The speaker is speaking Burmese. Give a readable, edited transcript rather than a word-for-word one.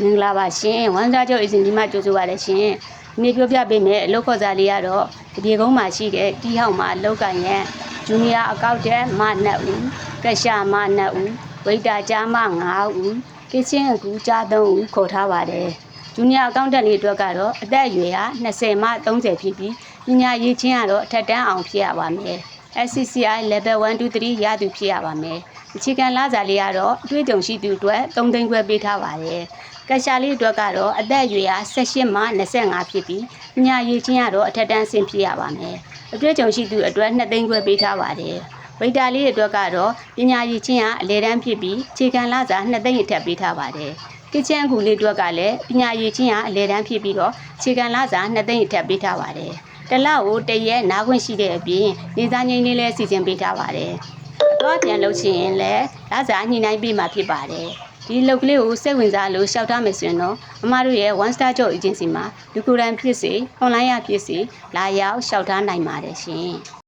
မင်္ဂလာပါရှင်ဝမ်စားချုပ်အစဉ်ဒီမှာကြိုဆိုပါရရှင်ဒီနေ့ပြောပြပေးမယ်အလုပ်ခေါ်စာလေးကတော့တပြေကုန်းမှာရှိတဲ့တီးဟောက်မှာအလုပ်ကရန်ဂျူနီယာအကောက်တဲ့မ2ဦးကရှာမ2ဦးဝိတ်တာကြားမ5ဦးကစ်ချင်းအကူကြား3ဦးခေါ်ထားပါတယ်ဂျူနီယာအကောက်တဲ့လေးအတွက်ကတော့အသက်အရွယ်ဟာ20မှ30ဖြစ်ပြီးပညာရေးချင်းကတော့အထက်တန်းအောင်ဖြစ်ရပါမယ် SCCI level 1 2 3ရသူဖြစ်ရပါမယ်အခြေခံလစာလေးကတော့အတွေ့အကြုံရှိသူအတွက်3သိန်းခွဲပေးထားပါတယ်ကရှာလေးအတွက်ကတော့အသက်အရွယ်ဟာ18မှ25ဖြစ်ပြီးပညာရေးချင်းကတော့အထက်တန်းဆင့်ဖြစ်ရပါမယ်အတွေ့အကြုံရှိသူအတွက်2သိန်းခွဲပေးထားပါတယ်ဝိတ်တာလေးအတွက်ကတော့ပညာရေးချင်းကအလဲတန်းဖြစ်ပြီးအခြေခံလစာ2သိန်းအထက်ပေးထားပါတယ်ကစ်ချန်အကူလေးအတွက်ကလည်းပညာရေးချင်းကအလဲတန်းဖြစ်ပြီးတော့အခြေခံလစာ2သိန်းအထက်ပေးထားပါတယ်တလကိုတရက်နားခွင့်ရှိတဲ့အပြင်နေသားငိမ့်လေးလည်းစီစဉ်ပေးထားပါတယ်တော့ပြန်လုပ်ချင်ရင်လည်းလစာညှိနှိုင်းပေးမှာဖြစ်ပါတယ်ဒီလုပ်ကလေးကိုစိတ်ဝင်စားလို့ရှောက်ထားမယ်ဆိုရင်တော့အမတို့ရဲ့ One Star Job Agency မှာလူကိုယ်တိုင်ဖြစ်စေ online ရဖြစ်စေလာရောက်ရှောက်ထားနိုင်ပါတယ်ရှင်